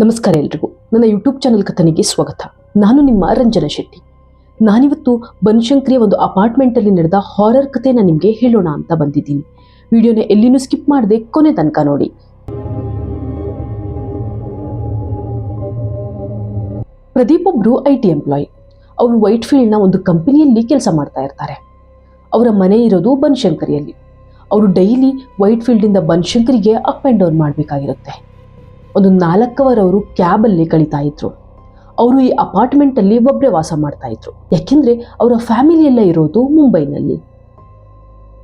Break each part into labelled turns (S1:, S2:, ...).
S1: ನಮಸ್ಕಾರ ಎಲ್ರಿಗೂ. ನನ್ನ ಯೂಟ್ಯೂಬ್ ಚಾನಲ್ ಕಥನಿಗೆ ಸ್ವಾಗತ. ನಾನು ನಿಮ್ಮ ರಂಜನಾ ಶೆಟ್ಟಿ. ನಾನಿವತ್ತು ಬನಶಂಕರಿಯ ಒಂದು ಅಪಾರ್ಟ್ಮೆಂಟಲ್ಲಿ ನಡೆದ ಹಾರರ್ ಕಥೆನ ನಿಮಗೆ ಹೇಳೋಣ ಅಂತ ಬಂದಿದ್ದೀನಿ. ವಿಡಿಯೋನ ಎಲ್ಲಿನೂ ಸ್ಕಿಪ್ ಮಾಡದೆ ಕೊನೆ ತನಕ ನೋಡಿ. ಪ್ರದೀಪ್ ಒಬ್ರು IT ಎಂಪ್ಲಾಯಿ. ಅವರು ವೈಟ್ ಫೀಲ್ಡ್ನ ಒಂದು ಕಂಪನಿಯಲ್ಲಿ ಕೆಲಸ ಮಾಡ್ತಾ ಇರ್ತಾರೆ. ಅವರ ಮನೆ ಇರೋದು ಬನಶಂಕರಿಯಲ್ಲಿ. ಅವರು ಡೈಲಿ ವೈಟ್ ಫೀಲ್ಡಿಂದ ಬನಶಂಕರಿಗೆ ಅಪ್ ಆ್ಯಂಡ್ ಡೌನ್ ಮಾಡಬೇಕಾಗಿರುತ್ತೆ. ಒಂದು 4 ಅವರ್ ಅವರು ಕ್ಯಾಬಲ್ಲಿ ಕಳೀತಾ ಇದ್ರು. ಅವರು ಈ ಅಪಾರ್ಟ್ಮೆಂಟಲ್ಲಿ ಒಬ್ಬರೇ ವಾಸ ಮಾಡ್ತಾ ಇದ್ರು, ಯಾಕೆಂದರೆ ಅವರ ಫ್ಯಾಮಿಲಿ ಎಲ್ಲ ಇರೋದು ಮುಂಬೈನಲ್ಲಿ.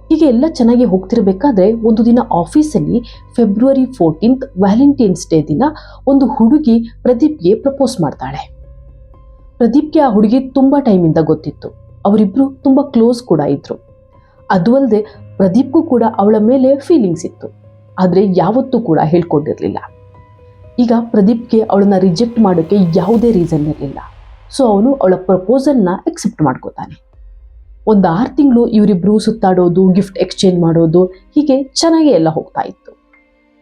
S1: ಹೀಗೆ ಎಲ್ಲ ಚೆನ್ನಾಗಿ ಹೋಗ್ತಿರ್ಬೇಕಾದ್ರೆ ಒಂದು ದಿನ ಆಫೀಸಲ್ಲಿ ಫೆಬ್ರವರಿ 14 ವ್ಯಾಲೆಂಟೈನ್ಸ್ ಡೇ ದಿನ ಒಂದು ಹುಡುಗಿ ಪ್ರದೀಪ್ಗೆ ಪ್ರಪೋಸ್ ಮಾಡ್ತಾಳೆ. ಪ್ರದೀಪ್ಗೆ ಆ ಹುಡುಗಿ ತುಂಬ ಟೈಮಿಂದ ಗೊತ್ತಿತ್ತು. ಅವರಿಬ್ಬರು ತುಂಬ ಕ್ಲೋಸ್ ಕೂಡ ಇದ್ರು. ಅದು ಅಲ್ಲದೆ ಪ್ರದೀಪ್ಗೂ ಕೂಡ ಅವಳ ಮೇಲೆ ಫೀಲಿಂಗ್ಸ್ ಇತ್ತು, ಆದರೆ ಯಾವತ್ತೂ ಕೂಡ ಹೇಳ್ಕೊಂಡಿರಲಿಲ್ಲ. ಈಗ ಪ್ರದೀಪ್ಗೆ ಅವಳನ್ನ ರಿಜೆಕ್ಟ್ ಮಾಡೋಕ್ಕೆ ಯಾವುದೇ ರೀಸನ್ ಇರಲಿಲ್ಲ. ಸೊ ಅವನು ಅವಳ ಪ್ರಪೋಸಲ್ನ ಎಕ್ಸೆಪ್ಟ್ ಮಾಡ್ಕೋತಾನೆ. ಒಂದು 6 ತಿಂಗಳು ಇವರಿಬ್ಬರು ಸುತ್ತಾಡೋದು, ಗಿಫ್ಟ್ ಎಕ್ಸ್ಚೇಂಜ್ ಮಾಡೋದು, ಹೀಗೆ ಚೆನ್ನಾಗಿ ಎಲ್ಲ ಹೋಗ್ತಾ ಇತ್ತು.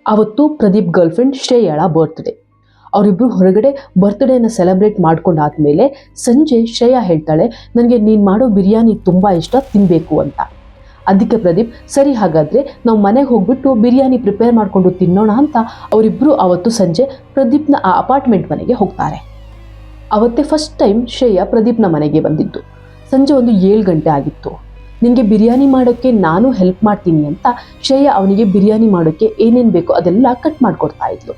S1: ಆವತ್ತು ಪ್ರದೀಪ್ ಗರ್ಲ್ಫ್ರೆಂಡ್ ಶ್ರೇಯಾಳ ಬರ್ತ್ಡೇ. ಅವರಿಬ್ಬರು ಹೊರಗಡೆ ಬರ್ತ್ಡೇನ ಸೆಲೆಬ್ರೇಟ್ ಮಾಡ್ಕೊಂಡಾದ್ಮೇಲೆ ಸಂಜೆ ಶ್ರೇಯಾ ಹೇಳ್ತಾಳೆ, ನನಗೆ ನೀನು ಮಾಡೋ ಬಿರಿಯಾನಿ ತುಂಬ ಇಷ್ಟ, ತಿನ್ನಬೇಕು ಅಂತ. ಅದಕ್ಕೆ ಪ್ರದೀಪ್, ಸರಿ ಹಾಗಾದರೆ ನಾವು ಮನೆಗೆ ಹೋಗ್ಬಿಟ್ಟು ಬಿರಿಯಾನಿ ಪ್ರಿಪೇರ್ ಮಾಡಿಕೊಂಡು ತಿನ್ನೋಣ ಅಂತ ಅವರಿಬ್ಬರು ಆವತ್ತು ಸಂಜೆ ಪ್ರದೀಪ್ನ ಆ ಅಪಾರ್ಟ್ಮೆಂಟ್ ಮನೆಗೆ ಹೋಗ್ತಾರೆ. ಆವತ್ತೇ ಫಸ್ಟ್ ಟೈಮ್ ಶ್ರೇಯಾ ಪ್ರದೀಪ್ನ ಮನೆಗೆ ಬಂದಿದ್ದು. ಸಂಜೆ ಒಂದು 7 ಗಂಟೆ ಆಗಿತ್ತು. ನಿನಗೆ ಬಿರಿಯಾನಿ ಮಾಡೋಕ್ಕೆ ನಾನು ಹೆಲ್ಪ್ ಮಾಡ್ತೀನಿ ಅಂತ ಶ್ರೇಯಾ ಅವನಿಗೆ ಬಿರಿಯಾನಿ ಮಾಡೋಕ್ಕೆ ಏನೇನು ಬೇಕೋ ಅದೆಲ್ಲ ಕಟ್ ಮಾಡಿಕೊಡ್ತಾ ಇದ್ಲು.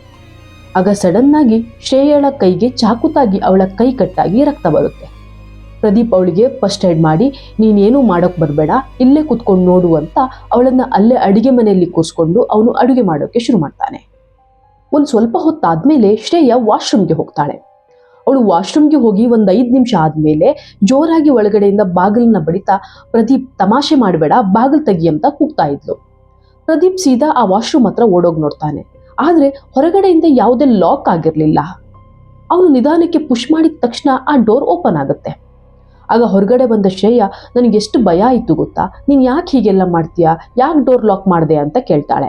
S1: ಆಗ ಸಡನ್ನಾಗಿ ಶ್ರೇಯಾಳ ಕೈಗೆ ಚಾಕು ತಾಗಿ ಅವಳ ಕೈ ಕಟ್ಟಾಗಿ ರಕ್ತ ಬರುತ್ತೆ. ಪ್ರದೀಪ್ ಅವಳಿಗೆ ಫಸ್ಟ್ ಏಡ್ ಮಾಡಿ, ನೀನೇನು ಮಾಡೋಕ್ಕೆ ಬರಬೇಡ, ಇಲ್ಲೇ ಕೂತ್ಕೊಂಡು ನೋಡು ಅಂತ ಅವಳನ್ನು ಅಲ್ಲೇ ಅಡುಗೆ ಮನೆಯಲ್ಲಿ ಕೂರಿಸ್ಕೊಂಡು ಅವನು ಅಡುಗೆ ಮಾಡೋಕ್ಕೆ ಶುರು ಮಾಡ್ತಾನೆ. ಒಂದು ಸ್ವಲ್ಪ ಹೊತ್ತಾದಮೇಲೆ ಶ್ರೇಯಾ ವಾಶ್ರೂಮ್ಗೆ ಹೋಗ್ತಾಳೆ. ಅವಳು ವಾಶ್ರೂಮ್ಗೆ ಹೋಗಿ ಒಂದು 5 ನಿಮಿಷ ಆದಮೇಲೆ ಜೋರಾಗಿ ಒಳಗಡೆಯಿಂದ ಬಾಗಿಲನ್ನ ಬಡಿತಾ, ಪ್ರದೀಪ್ ತಮಾಷೆ ಮಾಡಬೇಡ, ಬಾಗಿಲು ತೆಗಿ ಅಂತ ಕೂಗ್ತಾ ಇದ್ಲು. ಪ್ರದೀಪ್ ಸೀದಾ ಆ ವಾಶ್ರೂಮ್ ಹತ್ರ ಓಡೋಗಿ ನೋಡ್ತಾನೆ. ಆದರೆ ಹೊರಗಡೆಯಿಂದ ಯಾವುದೇ ಲಾಕ್ ಆಗಿರಲಿಲ್ಲ. ಅವನು ನಿಧಾನಕ್ಕೆ ಪುಷ್ ಮಾಡಿದ ತಕ್ಷಣ ಆ ಡೋರ್ ಓಪನ್ ಆಗುತ್ತೆ. ಆಗ ಹೊರಗಡೆ ಬಂದ ಶ್ರೇಯಾ, ನನಗೆ ಎಷ್ಟು ಭಯ ಆಯಿತು ಗೊತ್ತಾ, ನೀನು ಯಾಕೆ ಹೀಗೆಲ್ಲ ಮಾಡ್ತೀಯಾ, ಯಾಕೆ ಡೋರ್ ಲಾಕ್ ಮಾಡಿದೆ ಅಂತ ಕೇಳ್ತಾಳೆ.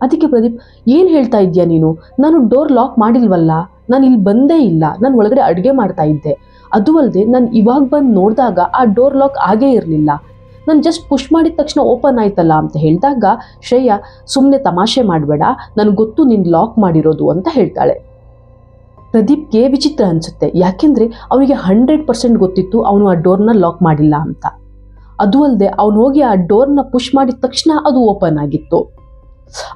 S1: ಅದಕ್ಕೆ ಪ್ರದೀಪ್, ಏನು ಹೇಳ್ತಾ ಇದೆಯಾ ನೀನು, ನಾನು ಡೋರ್ ಲಾಕ್ ಮಾಡಿಲ್ವಲ್ಲ, ನಾನು ಇಲ್ಲಿ ಬಂದೇ ಇಲ್ಲ, ನಾನು ಒಳಗಡೆ ಅಡುಗೆ ಮಾಡ್ತಾ ಇದ್ದೆ. ಅದು ಅಲ್ಲದೆ ನಾನು ಇವಾಗ ಬಂದು ನೋಡಿದಾಗ ಆ ಡೋರ್ ಲಾಕ್ ಆಗೇ ಇರಲಿಲ್ಲ, ನಾನು ಜಸ್ಟ್ ಪುಷ್ ಮಾಡಿದ ತಕ್ಷಣ ಓಪನ್ ಆಯ್ತಲ್ಲ ಅಂತ ಹೇಳಿದಾಗ ಶ್ರೇಯಾ, ಸುಮ್ಮನೆ ತಮಾಷೆ ಮಾಡಬೇಡ, ನನಗೆ ಗೊತ್ತು ನೀನು ಲಾಕ್ ಮಾಡಿರೋದು ಅಂತ ಹೇಳ್ತಾಳೆ. ಪ್ರದೀಪ್ಗೆ ವಿಚಿತ್ರ ಅನಿಸುತ್ತೆ, ಯಾಕೆಂದರೆ ಅವನಿಗೆ 100% ಗೊತ್ತಿತ್ತು ಅವನು ಆ ಡೋರ್ನ ಲಾಕ್ ಮಾಡಿಲ್ಲ ಅಂತ. ಅದು ಅಲ್ಲದೆ ಅವನು ಹೋಗಿ ಆ ಡೋರ್ನ ಪುಷ್ ಮಾಡಿದ ತಕ್ಷಣ ಅದು ಓಪನ್ ಆಗಿತ್ತು.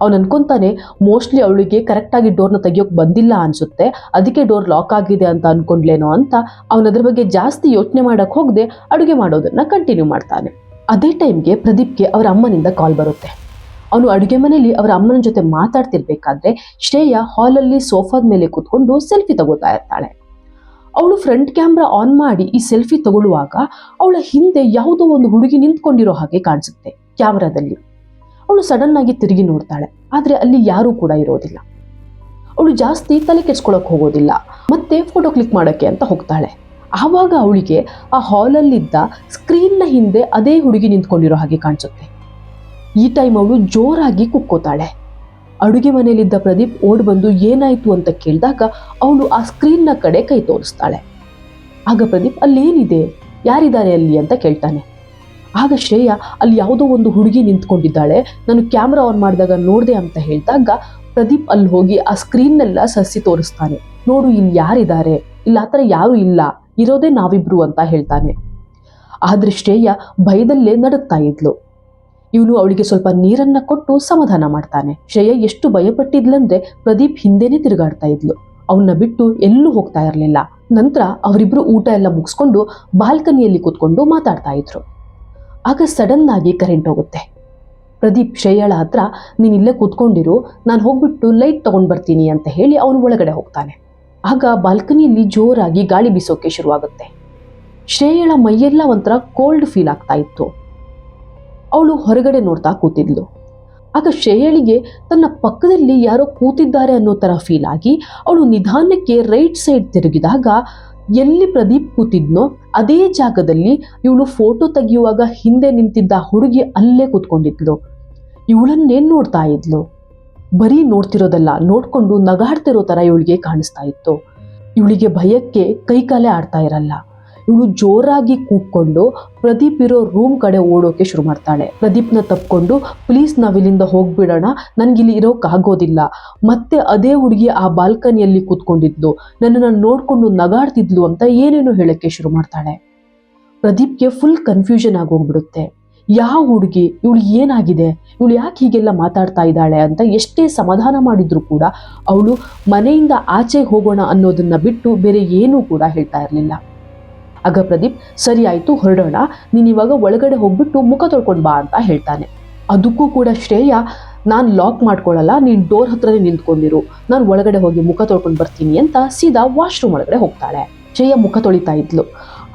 S1: ಅವನು ಅನ್ಕೊತಾನೆ, ಮೋಸ್ಟ್ಲಿ ಅವಳಿಗೆ ಕರೆಕ್ಟಾಗಿ ಡೋರ್ನ ತೆಗಿಯೋಕೆ ಬಂದಿಲ್ಲ ಅನಿಸುತ್ತೆ, ಅದಕ್ಕೆ ಡೋರ್ ಲಾಕ್ ಆಗಿದೆ ಅಂತ ಅನ್ಕೊಂಡ್ಲೇನೋ ಅಂತ ಅವನದ್ರ ಬಗ್ಗೆ ಜಾಸ್ತಿ ಯೋಚನೆ ಮಾಡೋಕ್ಕೆ ಹೋಗದೆ ಅಡುಗೆ ಮಾಡೋದನ್ನು ಕಂಟಿನ್ಯೂ ಮಾಡ್ತಾನೆ. ಅದೇ ಟೈಮ್ಗೆ ಪ್ರದೀಪ್ಗೆ ಅವರ ಅಮ್ಮನಿಂದ ಕಾಲ್ ಬರುತ್ತೆ. ಅವನು ಅಡುಗೆ ಮನೆಯಲ್ಲಿ ಅವರ ಅಮ್ಮನ ಜೊತೆ ಮಾತಾಡ್ತಿರ್ಬೇಕಾದ್ರೆ ಶ್ರೇಯಾ ಹಾಲಲ್ಲಿ ಸೋಫಾದ ಮೇಲೆ ಕೂತ್ಕೊಂಡು ಸೆಲ್ಫಿ ತಗೋತಾ ಇರ್ತಾಳೆ. ಅವಳು ಫ್ರಂಟ್ ಕ್ಯಾಮ್ರಾ ಆನ್ ಮಾಡಿ ಈ ಸೆಲ್ಫಿ ತಗೊಳ್ಳುವಾಗ ಅವಳ ಹಿಂದೆ ಯಾವುದೋ ಒಂದು ಹುಡುಗಿ ನಿಂತ್ಕೊಂಡಿರೋ ಹಾಗೆ ಕಾಣಿಸುತ್ತೆ ಕ್ಯಾಮ್ರಾದಲ್ಲಿ. ಅವಳು ಸಡನ್ ಆಗಿ ತಿರುಗಿ ನೋಡ್ತಾಳೆ, ಆದರೆ ಅಲ್ಲಿ ಯಾರೂ ಕೂಡ ಇರೋದಿಲ್ಲ. ಅವಳು ಜಾಸ್ತಿ ತಲೆ ಕೆಡ್ಸ್ಕೊಳಕ್ಕೆ ಹೋಗೋದಿಲ್ಲ, ಮತ್ತೆ ಫೋಟೋ ಕ್ಲಿಕ್ ಮಾಡೋಕ್ಕೆ ಅಂತ ಹೋಗ್ತಾಳೆ. ಆವಾಗ ಅವಳಿಗೆ ಆ ಹಾಲಲ್ಲಿದ್ದ ಸ್ಕ್ರೀನ್ನ ಹಿಂದೆ ಅದೇ ಹುಡುಗಿ ನಿಂತ್ಕೊಂಡಿರೋ ಹಾಗೆ ಕಾಣಿಸುತ್ತೆ. ಈ ಟೈಮ್ ಅವಳು ಜೋರಾಗಿ ಕುಕ್ಕೋತಾಳೆ. ಅಡುಗೆ ಮನೆಯಲ್ಲಿದ್ದ ಪ್ರದೀಪ್ ಓಡ್ ಬಂದು ಏನಾಯಿತು ಅಂತ ಕೇಳಿದಾಗ ಅವಳು ಆ ಸ್ಕ್ರೀನ್ನ ಕಡೆ ಕೈ ತೋರಿಸ್ತಾಳೆ. ಆಗ ಪ್ರದೀಪ್, ಅಲ್ಲೇನಿದೆ, ಯಾರಿದ್ದಾರೆ ಅಲ್ಲಿ ಅಂತ ಕೇಳ್ತಾನೆ. ಆಗ ಶ್ರೇಯಾ, ಅಲ್ಲಿ ಯಾವುದೋ ಒಂದು ಹುಡುಗಿ ನಿಂತ್ಕೊಂಡಿದ್ದಾಳೆ, ನಾನು ಕ್ಯಾಮ್ರಾ ಆನ್ ಮಾಡಿದಾಗ ನೋಡಿದೆ ಅಂತ ಹೇಳಿದಾಗ ಪ್ರದೀಪ್ ಅಲ್ಲಿ ಹೋಗಿ ಆ ಸ್ಕ್ರೀನ್ನೆಲ್ಲ ಸರಿಸಿ ತೋರಿಸ್ತಾನೆ. ನೋಡು, ಇಲ್ಲಿ ಯಾರಿದ್ದಾರೆ, ಇಲ್ಲ ಆ ಥರ ಯಾರೂ ಇಲ್ಲ, ಇರೋದೇ ನಾವಿಬ್ರು ಅಂತ ಹೇಳ್ತಾನೆ. ಆದರೆ ಶ್ರೇಯಾ ಭಯದಲ್ಲೇ ನಡುತ್ತಾ ಇದ್ಲು. ಇವನು ಅವಳಿಗೆ ಸ್ವಲ್ಪ ನೀರನ್ನ ಕೊಟ್ಟು ಸಮಾಧಾನ ಮಾಡ್ತಾನೆ. ಶ್ರೇಯಾ ಎಷ್ಟು ಭಯಪಟ್ಟಿದ್ಲಂದ್ರೆ ಪ್ರದೀಪ್ ಹಿಂದೆನೇ ತಿರುಗಾಡ್ತಾ ಇದ್ಲು, ಅವನ್ನ ಬಿಟ್ಟು ಎಲ್ಲೂ ಹೋಗ್ತಾ ಇರಲಿಲ್ಲ. ನಂತರ ಅವರಿಬ್ರು ಊಟ ಎಲ್ಲ ಮುಗಿಸ್ಕೊಂಡು ಬಾಲ್ಕನಿಯಲ್ಲಿ ಕೂತ್ಕೊಂಡು ಮಾತಾಡ್ತಾ ಇದ್ರು. ಆಗ ಸಡನ್ ಆಗಿ ಕರೆಂಟ್ ಹೋಗುತ್ತೆ. ಪ್ರದೀಪ್ ಶ್ರೇಯಾಳ ಹತ್ರ, ನೀನು ಇಲ್ಲೇ ಕೂತ್ಕೊಂಡಿರು, ನಾನು ಹೋಗ್ಬಿಟ್ಟು ಲೈಟ್ ತಗೊಂಡು ಬರ್ತೀನಿ ಅಂತ ಹೇಳಿ ಅವನು ಒಳಗಡೆ ಹೋಗ್ತಾನೆ. ಆಗ ಬಾಲ್ಕನಿಯಲ್ಲಿ ಜೋರಾಗಿ ಗಾಳಿ ಬೀಸೋಕೆ ಶುರುವಾಗುತ್ತೆ. ಶ್ರೇಯಾಳ ಮೈಯೆಲ್ಲ ಒಂಥರ ಕೋಲ್ಡ್ ಫೀಲ್ ಆಗ್ತಾ ಇತ್ತು. ಅವಳು ಹೊರಗಡೆ ನೋಡ್ತಾ ಕೂತಿದ್ಲು. ಆಗ ಶ್ರೇಯಳಿಗೆ ತನ್ನ ಪಕ್ಕದಲ್ಲಿ ಯಾರೋ ಕೂತಿದ್ದಾರೆ ಅನ್ನೋ ಥರ ಫೀಲ್ ಆಗಿ ಅವಳು ನಿಧಾನಕ್ಕೆ ರೈಟ್ ಸೈಡ್ ತಿರುಗಿದಾಗ ಎಲ್ಲಿ ಪ್ರದೀಪ್ ಕೂತಿದ್ನೋ ಅದೇ ಜಾಗದಲ್ಲಿ ಇವಳು ಫೋಟೋ ತೆಗೆಯುವಾಗ ಹಿಂದೆ ನಿಂತಿದ್ದ ಹುಡುಗಿ ಅಲ್ಲೇ ಕೂತ್ಕೊಂಡಿದ್ಲು. ಇವಳನ್ನೇನು ನೋಡ್ತಾ ಇದ್ಲು. ಬರೀ ನೋಡ್ತಿರೋದಲ್ಲ, ನೋಡ್ಕೊಂಡು ನಗಾಡ್ತಿರೋ ಥರ ಇವಳಿಗೆ ಕಾಣಿಸ್ತಾ ಇತ್ತು. ಇವಳಿಗೆ ಭಯಕ್ಕೆ ಕೈಕಾಲೇ ಆಡ್ತಾ ಇರಲ್ಲ. ಇವಳು ಜೋರಾಗಿ ಕೂಗ್ಕೊಂಡು ಪ್ರದೀಪ್ ಇರೋ ರೂಮ್ ಕಡೆ ಓಡೋಕೆ ಶುರು ಮಾಡ್ತಾಳೆ. ಪ್ರದೀಪ್ನ ತಪ್ಕೊಂಡು, ಪ್ಲೀಸ್ ನಾವಿಲ್ಲಿಂದ ಹೋಗ್ಬಿಡೋಣ, ನನ್ಗಿಲ್ಲಿ ಇರೋಕ್ಕಾಗೋದಿಲ್ಲ. ಮತ್ತೆ ಅದೇ ಹುಡುಗಿ ಆ ಬಾಲ್ಕನಿಯಲ್ಲಿ ಕೂತ್ಕೊಂಡಿದ್ಲು, ನನ್ನನ್ನು ನೋಡ್ಕೊಂಡು ನಗಾಡ್ತಿದ್ಲು ಅಂತ ಏನೇನೋ ಹೇಳಕ್ಕೆ ಶುರು ಮಾಡ್ತಾಳೆ. ಪ್ರದೀಪ್ಗೆ ಫುಲ್ ಕನ್ಫ್ಯೂಷನ್ ಆಗೋಗ್ಬಿಡುತ್ತೆ. ಯಾವ ಹುಡುಗಿ, ಇವಳು ಏನಾಗಿದೆ, ಇವಳು ಯಾಕೆ ಹೀಗೆಲ್ಲ ಮಾತಾಡ್ತಾ ಇದ್ದಾಳೆ ಅಂತ ಎಷ್ಟೇ ಸಮಾಧಾನ ಮಾಡಿದ್ರು ಕೂಡ ಅವಳು ಮನೆಯಿಂದ ಆಚೆಗೆ ಹೋಗೋಣ ಅನ್ನೋದನ್ನ ಬಿಟ್ಟು ಬೇರೆ ಏನೂ ಕೂಡ ಹೇಳ್ತಾ ಇರಲಿಲ್ಲ. ಆಗ ಪ್ರದೀಪ್, ಸರಿ ಆಯ್ತು ಹೊರಡೋಣ, ನೀನು ಇವಾಗ ಒಳಗಡೆ ಹೋಗ್ಬಿಟ್ಟು ಮುಖ ತೊಳ್ಕೊಂಡು ಬಾ ಅಂತ ಹೇಳ್ತಾನೆ. ಅದಕ್ಕೂ ಕೂಡ ಶ್ರೇಯ, ನಾನು ಲಾಕ್ ಮಾಡ್ಕೊಳ್ಳಲ್ಲ, ನೀನು ಡೋರ್ ಹತ್ರನೇ ನಿಂತ್ಕೊಂಡಿರು, ನಾನು ಒಳಗಡೆ ಹೋಗಿ ಮುಖ ತೊಳ್ಕೊಂಡು ಬರ್ತೀನಿ ಅಂತ ಸೀದಾ ವಾಶ್ರೂಮ್ ಒಳಗಡೆ ಹೋಗ್ತಾಳೆ. ಶ್ರೇಯ ಮುಖ ತೊಳಿತಾ ಇದ್ಲು.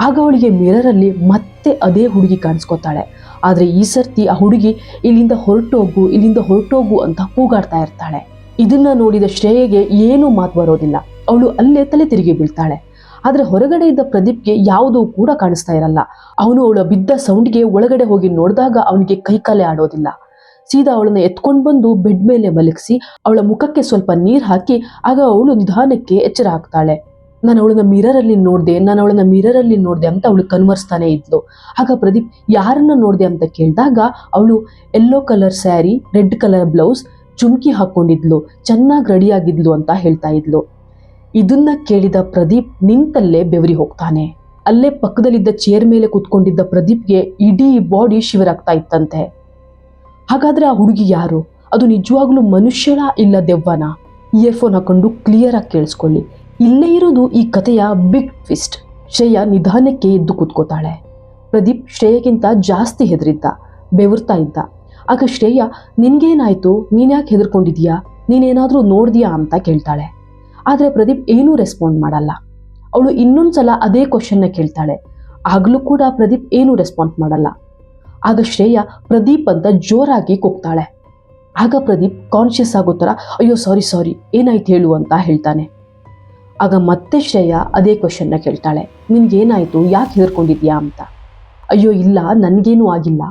S1: ಆಗ ಅವಳಿಗೆ ಮಿರರಲ್ಲಿ ಮತ್ತೆ ಅದೇ ಹುಡುಗಿ ಕಾಣಿಸ್ಕೊತಾಳೆ. ಆದರೆ ಈ ಸರ್ತಿ ಆ ಹುಡುಗಿ ಇಲ್ಲಿಂದ ಹೊರಟೋಗು, ಇಲ್ಲಿಂದ ಹೊರಟೋಗು ಅಂತ ಕೂಗಾಡ್ತಾ ಇರ್ತಾಳೆ. ಇದನ್ನ ನೋಡಿದ ಶ್ರೇಯಗೆ ಏನೂ ಮಾತು ಬರೋದಿಲ್ಲ. ಅವಳು ಅಲ್ಲೇ ತಲೆ ತಿರುಗಿ ಬೀಳ್ತಾಳೆ. ಆದರೆ ಹೊರಗಡೆ ಇದ್ದ ಪ್ರದೀಪ್ಗೆ ಯಾವುದೂ ಕೂಡ ಕಾಣಿಸ್ತಾ ಇರಲ್ಲ. ಅವನು ಅವಳ ಬಿದ್ದ ಸೌಂಡ್ಗೆ ಒಳಗಡೆ ಹೋಗಿ ನೋಡಿದಾಗ ಅವನಿಗೆ ಕೈಕಾಲೇ ಆಡೋದಿಲ್ಲ. ಸೀದಾ ಅವಳನ್ನ ಎತ್ಕೊಂಡು ಬಂದು ಬೆಡ್ ಮೇಲೆ ಮಲಗಿಸಿ ಅವಳ ಮುಖಕ್ಕೆ ಸ್ವಲ್ಪ ನೀರು ಹಾಕಿ ಆಗ ಅವಳು ನಿಧಾನಕ್ಕೆ ಎಚ್ಚರ ಆಗ್ತಾಳೆ. ನಾನು ಅವಳನ್ನ ಮಿರರಲ್ಲಿ ನೋಡಿದೆ ಅಂತ ಅವಳು ಕನ್ವರ್ಸ್ತಾನೆ ಇದ್ಲು. ಆಗ ಪ್ರದೀಪ್, ಯಾರನ್ನ ನೋಡಿದೆ ಅಂತ ಕೇಳಿದಾಗ ಅವಳು yellow colour sari, red colour blouse, ಚುಮ್ಕಿ ಹಾಕೊಂಡಿದ್ಲು, ಚೆನ್ನಾಗಿ ರೆಡಿಯಾಗಿದ್ಲು ಅಂತ ಹೇಳ್ತಾ ಇದ್ಲು. ಇದನ್ನ ಕೇಳಿದ ಪ್ರದೀಪ್ ನಿಂತಲ್ಲೇ ಬೆವರಿ ಹೋಗ್ತಾನೆ. ಅಲ್ಲೇ ಪಕ್ಕದಲ್ಲಿದ್ದ ಚೇರ್ ಮೇಲೆ ಕೂತ್ಕೊಂಡಿದ್ದ ಪ್ರದೀಪ್ಗೆ ಇಡೀ ಬಾಡಿ ಶಿವರಾಗ್ತಾ ಇತ್ತಂತೆ. ಹಾಗಾದ್ರೆ ಆ ಹುಡುಗಿ ಯಾರು? ಅದು ನಿಜವಾಗ್ಲೂ ಮನುಷ್ಯನ ಇಲ್ಲ ದೆವ್ವನ? ಇಯರ್ಫೋನ್ ಹಾಕೊಂಡು ಕ್ಲಿಯರ್ ಆಗಿ ಕೇಳಿಸ್ಕೊಳ್ಳಿ. ಇಲ್ಲೇ ಇರೋದು ಈ ಕಥೆಯ ಬಿಗ್ ಟ್ವಿಸ್ಟ್. ಶ್ರೇಯ ನಿಧಾನಕ್ಕೆ ಎದ್ದು ಕೂತ್ಕೋತಾಳೆ. ಪ್ರದೀಪ್ ಶ್ರೇಯಕ್ಕಿಂತ ಜಾಸ್ತಿ ಹೆದರಿದ್ದ, ಬೆವರ್ತಾ ಇದ್ದ. ಆಗ ಶ್ರೇಯ, ನಿನ್ಗೇನಾಯ್ತು, ನೀನ್ಯಾಕೆ ಹೆದರ್ಕೊಂಡಿದ್ಯಾ, ನೀನೇನಾದ್ರೂ ನೋಡ್ದಿಯಾ ಅಂತ ಕೇಳ್ತಾಳೆ. ಆದರೆ ಪ್ರದೀಪ್ ಏನೂ ರೆಸ್ಪಾಂಡ್ ಮಾಡಲ್ಲ. ಅವಳು ಇನ್ನೊಂದ್ಸಲ ಅದೇ ಕ್ವಶನ್ನ ಕೇಳ್ತಾಳೆ. ಆಗಲೂ ಕೂಡ ಪ್ರದೀಪ್ ಏನೂ ರೆಸ್ಪಾನ್ಸ್ ಮಾಡಲ್ಲ. ಆಗ ಶ್ರೇಯ ಪ್ರದೀಪ್ ಅಂತ ಜೋರಾಗಿ ಕೂಗ್ತಾಳೆ. ಆಗ ಪ್ರದೀಪ್ ಕಾನ್ಷಿಯಸ್ ಆಗೋ ಥರ, ಅಯ್ಯೋ ಸಾರಿ, ಏನಾಯ್ತು ಹೇಳು ಅಂತ ಹೇಳ್ತಾನೆ. ಆಗ ಮತ್ತೆ ಶ್ರೇಯ ಅದೇ ಕ್ವಶನ್ನ ಕೇಳ್ತಾಳೆ, ನಿನ್ಗೇನಾಯಿತು, ಯಾಕೆ ಹೆದರ್ಕೊಂಡಿದ್ಯಾ ಅಂತ. ಅಯ್ಯೋ ಇಲ್ಲ, ನನಗೇನೂ ಆಗಿಲ್ಲ,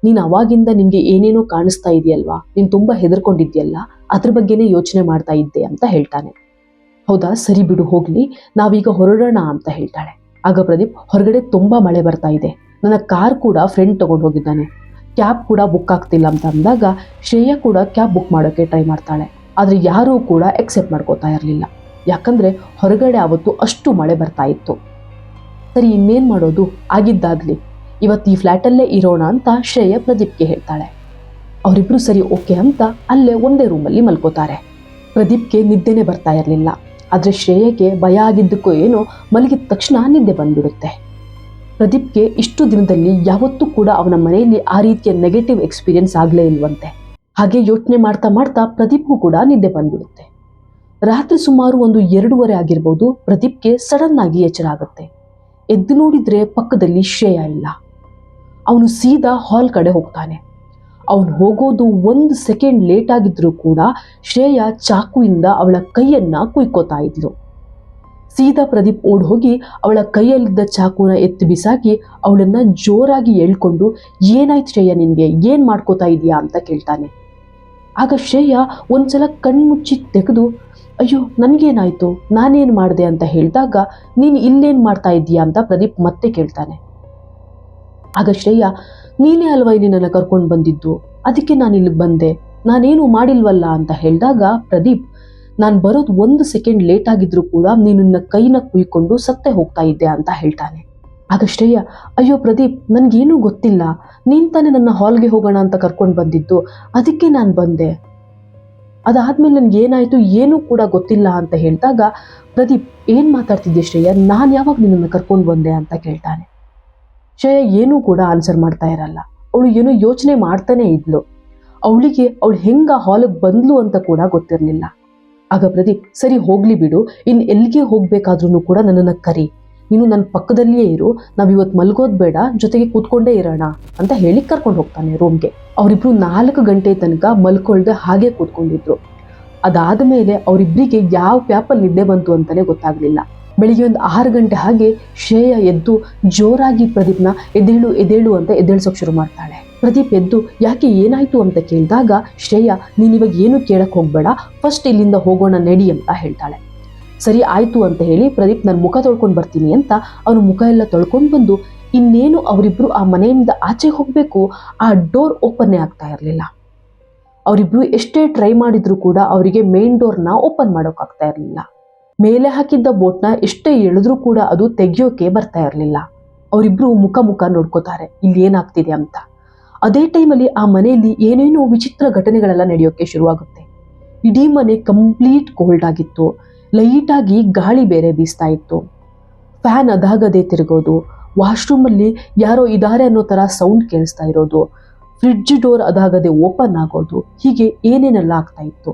S1: ನೀನು ಅವಾಗಿಂದ ನಿನಗೆ ಏನೇನೋ ಕಾಣಿಸ್ತಾ ಇದೆಯಲ್ವಾ, ನೀನು ತುಂಬ ಹೆದರ್ಕೊಂಡಿದ್ಯಲ್ಲ, ಅದ್ರ ಬಗ್ಗೆನೇ ಯೋಚನೆ ಮಾಡ್ತಾ ಇದ್ದೆ ಅಂತ ಹೇಳ್ತಾನೆ. ಹೌದಾ, ಸರಿ ಬಿಡು, ಹೋಗ್ಲಿ, ನಾವೀಗ ಹೊರಡೋಣ ಅಂತ ಹೇಳ್ತಾಳೆ. ಆಗ ಪ್ರದೀಪ್, ಹೊರಗಡೆ ತುಂಬ ಮಳೆ ಬರ್ತಾ ಇದೆ, ನನ್ನ ಕಾರ್ ಕೂಡ ಫ್ರೆಂಡ್ ತೊಗೊಂಡು ಹೋಗಿದ್ದಾನೆ, ಕ್ಯಾಬ್ ಕೂಡ ಬುಕ್ ಆಗ್ತಿಲ್ಲ ಅಂತ ಅಂದಾಗ ಶ್ರೇಯ ಕೂಡ ಕ್ಯಾಬ್ ಬುಕ್ ಮಾಡೋಕ್ಕೆ ಟ್ರೈ ಮಾಡ್ತಾಳೆ. ಆದರೆ ಯಾರೂ ಕೂಡ ಎಕ್ಸೆಪ್ಟ್ ಮಾಡ್ಕೋತಾ ಇರಲಿಲ್ಲ. ಯಾಕಂದರೆ ಹೊರಗಡೆ ಆವತ್ತು ಅಷ್ಟು ಮಳೆ ಬರ್ತಾ ಇತ್ತು. ಸರಿ, ಇನ್ನೇನು ಮಾಡೋದು, ಆಗಿದ್ದಾಗಲಿ, ಇವತ್ತು ಈ ಫ್ಲ್ಯಾಟಲ್ಲೇ ಇರೋಣ ಅಂತ ಶ್ರೇಯ ಪ್ರದೀಪ್ಗೆ ಹೇಳ್ತಾಳೆ. ಅವರಿಬ್ಬರು ಸರಿ ಓಕೆ ಅಂತ ಅಲ್ಲೇ ಒಂದೇ ರೂಮಲ್ಲಿ ಮಲ್ಕೋತಾರೆ. ಪ್ರದೀಪ್ಗೆ ನಿದ್ದೆನೇ ಬರ್ತಾ ಇರಲಿಲ್ಲ. ಆದರೆ ಶ್ರೇಯಗೆ ಭಯ ಆಗಿದ್ದಕ್ಕೂ ಏನೋ ಮಲಗಿದ ತಕ್ಷಣ ನಿದ್ದೆ ಬಂದ್ಬಿಡುತ್ತೆ. ಪ್ರದೀಪ್ಗೆ ಇಷ್ಟು ದಿನದಲ್ಲಿ ಯಾವತ್ತೂ ಕೂಡ ಅವನ ಮನೆಯಲ್ಲಿ ಆ ರೀತಿಯ ನೆಗೆಟಿವ್ ಎಕ್ಸ್ಪೀರಿಯನ್ಸ್ ಆಗಲೇ ಇಲ್ವಂತೆ. ಹಾಗೆ ಯೋಚನೆ ಮಾಡ್ತಾ ಮಾಡ್ತಾ ಪ್ರದೀಪ್ಗೂ ಕೂಡ ನಿದ್ದೆ ಬಂದ್ಬಿಡುತ್ತೆ. ರಾತ್ರಿ ಸುಮಾರು 1-2:30 ಆಗಿರ್ಬೋದು. ಪ್ರದೀಪ್ಗೆ ಸಡನ್ ಆಗಿ ಎಚ್ಚರ ಆಗುತ್ತೆ. ಎದ್ದು ನೋಡಿದ್ರೆ ಪಕ್ಕದಲ್ಲಿ ಶ್ರೇಯ ಇಲ್ಲ. ಅವನು ಸೀದಾ ಹಾಲ್ ಕಡೆ ಹೋಗ್ತಾನೆ. ಅವನು ಹೋಗೋದು 1 ಸೆಕೆಂಡ್ ಲೇಟ್ ಆಗಿದ್ರೂ ಕೂಡ ಶ್ರೇಯ ಚಾಕುವಿಂದ ಅವಳ ಕೈಯನ್ನ ಕುಯ್ಕೋತಾ ಇದ್ಲು. ಸೀದಾ ಪ್ರದೀಪ್ ಓಡ್ ಹೋಗಿ ಅವಳ ಕೈಯಲ್ಲಿದ್ದ ಚಾಕುನ ಎತ್ತಿ ಬಿಸಾಕಿ ಅವಳನ್ನ ಜೋರಾಗಿ ಎಳ್ಕೊಂಡು, ಏನಾಯ್ತು ಶ್ರೇಯ, ನಿನ್ಗೆ ಏನ್ ಮಾಡ್ಕೋತಾ ಇದೀಯಾ ಅಂತ ಕೇಳ್ತಾನೆ. ಆಗ ಶ್ರೇಯ ಒಂದ್ಸಲ ಕಣ್ಮುಚ್ಚಿ ತೆಗೆದು, ಅಯ್ಯೋ ನನಗೇನಾಯ್ತು, ನಾನೇನು ಮಾಡಿದೆ ಅಂತ ಹೇಳಿದಾಗ, ನೀನು ಇಲ್ಲೇನು ಮಾಡ್ತಾ ಇದ್ದೀಯಾ ಅಂತ ಪ್ರದೀಪ್ ಮತ್ತೆ ಕೇಳ್ತಾನೆ. ಆಗ ಶ್ರೇಯ, ನೀನೇ ಅಲ್ವಾ ಇಲ್ಲಿ ನನ್ನ ಕರ್ಕೊಂಡು ಬಂದಿದ್ದು, ಅದಕ್ಕೆ ನಾನು ಇಲ್ಲಿಗೆ ಬಂದೆ, ನಾನೇನು ಮಾಡಿಲ್ವಲ್ಲ ಅಂತ ಹೇಳಿದಾಗ ಪ್ರದೀಪ್, ನಾನು ಬರೋದು 1 ಸೆಕೆಂಡ್ ಲೇಟ್ ಆಗಿದ್ರು ಕೂಡ ನೀನು ನಿನ್ನ ಕೈನ ಕುಯ್ಕೊಂಡು ಸತ್ತೇ ಹೋಗ್ತಾ ಇದ್ದೆ ಅಂತ ಹೇಳ್ತಾನೆ. ಆಗ ಶ್ರೇಯ, ಅಯ್ಯೋ ಪ್ರದೀಪ್, ನನಗೇನೂ ಗೊತ್ತಿಲ್ಲ, ನೀನು ತಾನೇ ನನ್ನ ಹಾಲ್ಗೆ ಹೋಗೋಣ ಅಂತ ಕರ್ಕೊಂಡು ಬಂದಿದ್ದು, ಅದಕ್ಕೆ ನಾನು ಬಂದೆ, ಅದಾದ್ಮೇಲೆ ನನಗೇನಾಯಿತು ಏನೂ ಕೂಡ ಗೊತ್ತಿಲ್ಲ ಅಂತ ಹೇಳಿದಾಗ ಪ್ರದೀಪ್, ಏನು ಮಾತಾಡ್ತಿದ್ದೆ ಶ್ರೇಯ, ನಾನು ಯಾವಾಗ ನಿನ್ನನ್ನು ಕರ್ಕೊಂಡು ಬಂದೆ ಅಂತ ಕೇಳ್ತಾನೆ. ಶ್ರೇಯ ಏನೂ ಕೂಡ ಆನ್ಸರ್ ಮಾಡ್ತಾ ಇರಲ್ಲ. ಅವಳು ಏನೋ ಯೋಚನೆ ಮಾಡ್ತಾನೆ ಇದ್ಲು. ಅವಳು ಹೆಂಗ ಹಾಲಿಗೆ ಬಂದ್ಲು ಅಂತ ಕೂಡ ಗೊತ್ತಿರಲಿಲ್ಲ. ಆಗ ಪ್ರದೀಪ್, ಸರಿ ಹೋಗ್ಲಿ ಬಿಡು, ಇನ್ನು ಎಲ್ಲಿಗೆ ಹೋಗ್ಬೇಕಾದ್ರೂ ಕೂಡ ನನ್ನನ್ನು ಕರಿ, ನೀನು ನನ್ನ ಪಕ್ಕದಲ್ಲಿಯೇ ಇರು, ನಾವಿವತ್ತು ಮಲ್ಗೋದು ಬೇಡ, ಜೊತೆಗೆ ಕೂತ್ಕೊಂಡೇ ಇರೋಣ ಅಂತ ಹೇಳಿ ಕರ್ಕೊಂಡು ಹೋಗ್ತಾನೆ ರೂಮ್ಗೆ. ಅವರಿಬ್ರು 4 ಗಂಟೆ ತನಕ ಮಲ್ಕೊಳ್ದೆ ಹಾಗೆ ಕೂತ್ಕೊಂಡಿದ್ರು. ಅದಾದ ಮೇಲೆ ಅವರಿಬ್ಬರಿಗೆ ಯಾವ ಪ್ಯಾಪಲ್ಲಿ ನಿದ್ದೆ ಬಂತು ಅಂತಾನೆ ಗೊತ್ತಾಗ್ಲಿಲ್ಲ. ಬೆಳಿಗ್ಗೆ 6 ಗಂಟೆ ಹಾಗೆ ಶ್ರೇಯ ಎದ್ದು ಜೋರಾಗಿ ಪ್ರದೀಪ್ನ ಎದ್ದೇಳು ಅಂತ ಎದ್ದೇಳ್ಸೋಕೆ ಶುರು ಮಾಡ್ತಾಳೆ. ಪ್ರದೀಪ್ ಎದ್ದು ಯಾಕೆ ಏನಾಯ್ತು ಅಂತ ಕೇಳಿದಾಗ ಶ್ರೇಯಾ ನೀನಿವಾಗ ಏನು ಕೇಳಕ್ ಹೋಗ್ಬೇಡ, ಫಸ್ಟ್ ಇಲ್ಲಿಂದ ಹೋಗೋಣ ನಡಿ ಅಂತ ಹೇಳ್ತಾಳೆ. ಸರಿ ಆಯ್ತು ಅಂತ ಹೇಳಿ ಪ್ರದೀಪ್ ನಾನು ಮುಖ ತೊಳ್ಕೊಂಡು ಬರ್ತೀನಿ ಅಂತ ಅವನು ಮುಖ ಎಲ್ಲ ತೊಳ್ಕೊಂಡು ಬಂದು ಇನ್ನೇನು ಅವರಿಬ್ರು ಆ ಮನೆಯಿಂದ ಆಚೆ ಹೋಗ್ಬೇಕು, ಆ ಡೋರ್ ಓಪನ್ನೇ ಆಗ್ತಾ ಇರಲಿಲ್ಲ. ಅವರಿಬ್ರು ಎಷ್ಟೇ ಟ್ರೈ ಮಾಡಿದ್ರು ಕೂಡ ಅವರಿಗೆ ಮೇನ್ ಡೋರ್ನ ಓಪನ್ ಮಾಡೋಕ್ಕಾಗ್ತಾ ಇರಲಿಲ್ಲ. ಮೇಲೆ ಹಾಕಿದ್ದ ಬೋಟ್ನ ಎಷ್ಟೇ ಎಳೆದ್ರೂ ಕೂಡ ಅದು ತೆಗಿಯೋಕೆ ಬರ್ತಾ ಇರಲಿಲ್ಲ. ಅವರಿಬ್ರು ಮುಖ ಮುಖ ನೋಡ್ಕೋತಾರೆ ಇಲ್ಲಿ ಏನಾಗ್ತಿದೆ ಅಂತ. ಅದೇ ಟೈಮಲ್ಲಿ ಆ ಮನೆಯಲ್ಲಿ ಏನೇನೋ ವಿಚಿತ್ರ ಘಟನೆಗಳೆಲ್ಲ ನಡೆಯೋಕೆ ಶುರುವಾಗುತ್ತೆ. ಇಡೀ ಮನೆ ಕಂಪ್ಲೀಟ್ ಕೋಲ್ಡ್ ಆಗಿತ್ತು. ಲೈಟಾಗಿ ಗಾಳಿ ಬೇರೆ ಬೀಸ್ತಾ ಇತ್ತು. ಫ್ಯಾನ್ ಅದಾಗದೆ ತಿರುಗೋದು, ವಾಶ್ರೂಮಲ್ಲಿ ಯಾರೋ ಇದ್ದಾರೆ ಅನ್ನೋ ಥರ ಸೌಂಡ್ ಕೇಳಿಸ್ತಾ ಇರೋದು, ಫ್ರಿಡ್ಜ್ ಡೋರ್ ಅದಾಗದೆ ಓಪನ್ ಆಗೋದು, ಹೀಗೆ ಏನೇನೆಲ್ಲ ಆಗ್ತಾ ಇತ್ತು.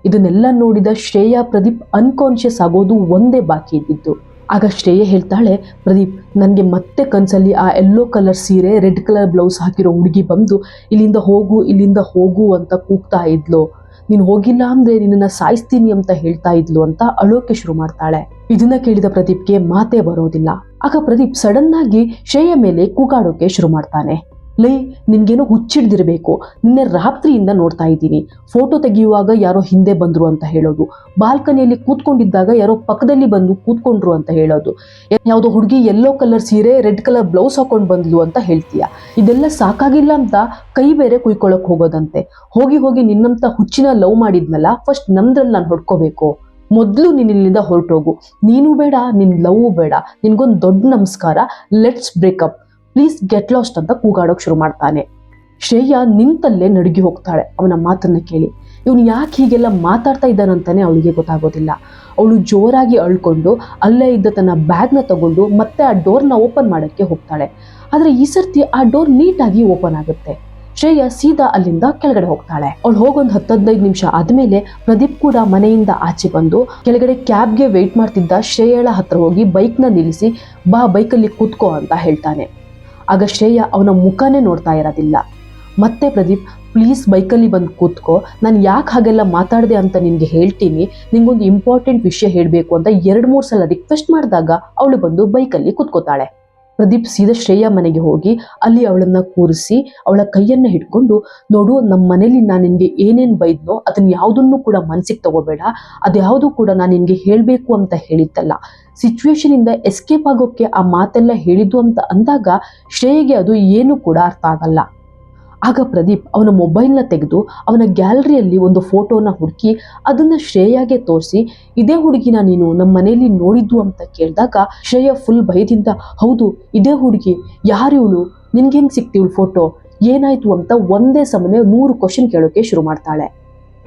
S1: ಇದನ್ನೆಲ್ಲ ನೋಡಿದ ಶ್ರೇಯಾ ಪ್ರದೀಪ್ ಅನ್ಕಾನ್ಶಿಯಸ್ ಆಗೋದು ಒಂದೇ ಬಾಕಿ ಇದ್ದಿದ್ದು. ಆಗ ಶ್ರೇಯಾ ಹೇಳ್ತಾಳೆ, ಪ್ರದೀಪ್ ನನಗೆ ಮತ್ತೆ ಕನಸಲ್ಲಿ ಆ ಯೆಲ್ಲೋ ಕಲರ್ ಸೀರೆ ರೆಡ್ ಕಲರ್ ಬ್ಲೌಸ್ ಹಾಕಿರೋ ಹುಡುಗಿ ಬಂದು ಇಲ್ಲಿಂದ ಹೋಗು ಅಂತ ಕೂಗ್ತಾ ಇದ್ಲು, ನೀನು ಹೋಗಿಲ್ಲ ಅಂದ್ರೆ ನಿನ್ನನ್ನು ಸಾಯಿಸ್ತೀನಿ ಅಂತ ಹೇಳ್ತಾ ಇದ್ಲು ಅಂತ ಅಳೋಕೆ ಶುರು ಮಾಡ್ತಾಳೆ. ಇದನ್ನ ಕೇಳಿದ ಪ್ರದೀಪ್ಗೆ ಮಾತೇ ಬರೋದಿಲ್ಲ. ಆಗ ಪ್ರದೀಪ್ ಸಡನ್ ಆಗಿ ಶ್ರೇಯಾ ಮೇಲೆ ಕೂಗಾಡೋಕೆ ಶುರು ಮಾಡ್ತಾನೆ. ಲೈ ನಿನ್ಗೇನೋ ಹುಚ್ಚಿಡ್ದಿರ್ಬೇಕು, ನಿನ್ನೆ ರಾತ್ರಿಯಿಂದ ನೋಡ್ತಾ ಇದ್ದೀನಿ, ಫೋಟೋ ತೆಗೆಯುವಾಗ ಯಾರೋ ಹಿಂದೆ ಬಂದ್ರು ಅಂತ ಹೇಳೋದು, ಬಾಲ್ಕನಿಯಲ್ಲಿ ಕೂತ್ಕೊಂಡಿದ್ದಾಗ ಯಾರೋ ಪಕ್ಕದಲ್ಲಿ ಬಂದು ಕೂತ್ಕೊಂಡ್ರು ಅಂತ ಹೇಳೋದು, ಯಾವುದೋ ಹುಡುಗಿ ಯೆಲ್ಲೋ ಕಲರ್ ಸೀರೆ ರೆಡ್ ಕಲರ್ ಬ್ಲೌಸ್ ಹಾಕೊಂಡು ಬಂದ್ಲು ಅಂತ ಹೇಳ್ತೀಯ. ಇದೆಲ್ಲ ಸಾಕಾಗಿಲ್ಲ ಅಂತ ಕೈ ಬೇರೆ ಕುಯ್ಕೊಳ್ಳೋಕೆ ಹೋಗೋದಂತೆ. ಹೋಗಿ ನಿನ್ನಂತ ಹುಚ್ಚಿನ ಲವ್ ಮಾಡಿದ್ನಲ್ಲ, ಫಸ್ಟ್ ನಮ್ದ್ರಲ್ಲಿ ನಾನು ಹೊಡ್ಕೋಬೇಕು, ಮೊದಲು ನೀನು ಇಲ್ಲಿಂದ ಹೊರಟೋಗು, ನೀನು ಬೇಡ ನಿನ್ ಲವ್ ಬೇಡ, ನಿನ್ಗೊಂದು ದೊಡ್ಡ ನಮಸ್ಕಾರ, let's breakup, please get lost ಅಂತ ಕೂಗಾಡೋಕೆ ಶುರು ಮಾಡ್ತಾನೆ. ಶ್ರೇಯಾ ನಿಂತಲ್ಲೇ ನಡುಗಿ ಹೋಗ್ತಾಳೆ ಅವನ ಮಾತನ್ನ ಕೇಳಿ. ಇವನು ಯಾಕೆ ಹೀಗೆಲ್ಲ ಮಾತಾಡ್ತಾ ಇದ್ದಾನಂತಾನೆ ಅವಳಿಗೆ ಗೊತ್ತಾಗೋದಿಲ್ಲ. ಅವಳು ಜೋರಾಗಿ ಅಳ್ಕೊಂಡು ಅಲ್ಲೇ ಇದ್ದ ತನ್ನ ಬ್ಯಾಗ್ನ ತಗೊಂಡು ಮತ್ತೆ ಆ ಡೋರ್ನ ಓಪನ್ ಮಾಡೋಕ್ಕೆ ಹೋಗ್ತಾಳೆ. ಆದರೆ ಈ ಸರ್ತಿ ಆ ಡೋರ್ ನೀಟಾಗಿ ಓಪನ್ ಆಗುತ್ತೆ. ಶ್ರೇಯಾ ಸೀದಾ ಅಲ್ಲಿಂದ ಕೆಳಗಡೆ ಹೋಗ್ತಾಳೆ. ಅವಳು ಹೋಗೊಂದು 10-15 ನಿಮಿಷ ಆದ್ಮೇಲೆ ಪ್ರದೀಪ್ ಕೂಡ ಮನೆಯಿಂದ ಆಚೆ ಬಂದು ಕೆಳಗಡೆ ಕ್ಯಾಬ್ಗೆ ವೆಯ್ಟ್ ಮಾಡ್ತಿದ್ದ ಶ್ರೇಯಾಳ ಹತ್ರ ಹೋಗಿ ಬೈಕ್ನ ನಿಲ್ಲಿಸಿ ಬಾ ಬೈಕಲ್ಲಿ ಕೂತ್ಕೋ ಅಂತ ಹೇಳ್ತಾನೆ. ಆಗ ಶ್ರೇಯಾ ಅವನ ಮುಖನೇ ನೋಡ್ತಾ ಇರೋದಿಲ್ಲ. ಮತ್ತೆ ಪ್ರದೀಪ್ ಪ್ಲೀಸ್ ಬೈಕಲ್ಲಿ ಬಂದು ಕೂತ್ಕೋ, ನಾನು ಯಾಕೆ ಹಾಗೆಲ್ಲ ಮಾತಾಡಿದೆ ಅಂತ ನಿನಗೆ ಹೇಳ್ತೀನಿ, ನಿಂಗೊಂದು ಇಂಪಾರ್ಟೆಂಟ್ ವಿಷಯ ಹೇಳಬೇಕು ಅಂತ 2-3 ಸಲ ರಿಕ್ವೆಸ್ಟ್ ಮಾಡಿದಾಗ ಅವಳು ಬಂದು ಬೈಕಲ್ಲಿ ಕೂತ್ಕೋತಾಳೆ. ಪ್ರದೀಪ್ ಸೀದಾ ಶ್ರೇಯಾ ಮನೆಗೆ ಹೋಗಿ ಅಲ್ಲಿ ಅವಳನ್ನ ಕೂರಿಸಿ ಅವಳ ಕೈಯನ್ನ ಹಿಡ್ಕೊಂಡು, ನೋಡು ನಮ್ಮ ಮನೇಲಿ ನಾನು ನಿನ್ಗೆ ಏನೇನು ಬೈದ್ನೋ ಅದನ್ನ ಯಾವುದನ್ನು ಕೂಡ ಮನ್ಸಿಗೆ ತಗೋಬೇಡ, ಅದ್ಯಾವುದು ಕೂಡ ನಾನು ನಿನ್ಗೆ ಹೇಳಬೇಕು ಅಂತ ಹೇಳಿದ್ದಲ್ಲ, ಸಿಚುವೇಶನ್ ಇಂದ ಎಸ್ಕೇಪ್ ಆಗೋಕ್ಕೆ ಆ ಮಾತೆಲ್ಲ ಹೇಳಿದ್ದು ಅಂತ ಅಂದಾಗ ಶ್ರೇಯಗೆ ಅದು ಏನು ಕೂಡ ಅರ್ಥ ಆಗಲ್ಲ. ಆಗ ಪ್ರದೀಪ್ ಅವನ ಮೊಬೈಲ್ನ ತೆಗೆದು ಅವನ ಗ್ಯಾಲರಿಯಲ್ಲಿ ಒಂದು ಫೋಟೋನ ಹುಡುಕಿ ಅದನ್ನ ಶ್ರೇಯಾಗೆ ತೋರಿಸಿ, ಇದೇ ಹುಡುಗಿನ ನೀನು ನಮ್ಮ ಮನೆಯಲ್ಲಿ ನೋಡಿದ್ದು ಅಂತ ಕೇಳಿದಾಗ ಶ್ರೇಯಾ ಫುಲ್ ಭಯದಿಂದ, ಹೌದು ಇದೇ ಹುಡುಗಿ, ಯಾರು ಇವಳು, ನಿನ್ಗೆ ಹೆಂಗೆ ಸಿಕ್ತಿವಳು ಫೋಟೋ, ಏನಾಯ್ತು ಅಂತ ಒಂದೇ ಸಮನೆ 100 ಕ್ವಶನ್ ಕೇಳೋಕೆ ಶುರು ಮಾಡ್ತಾಳೆ.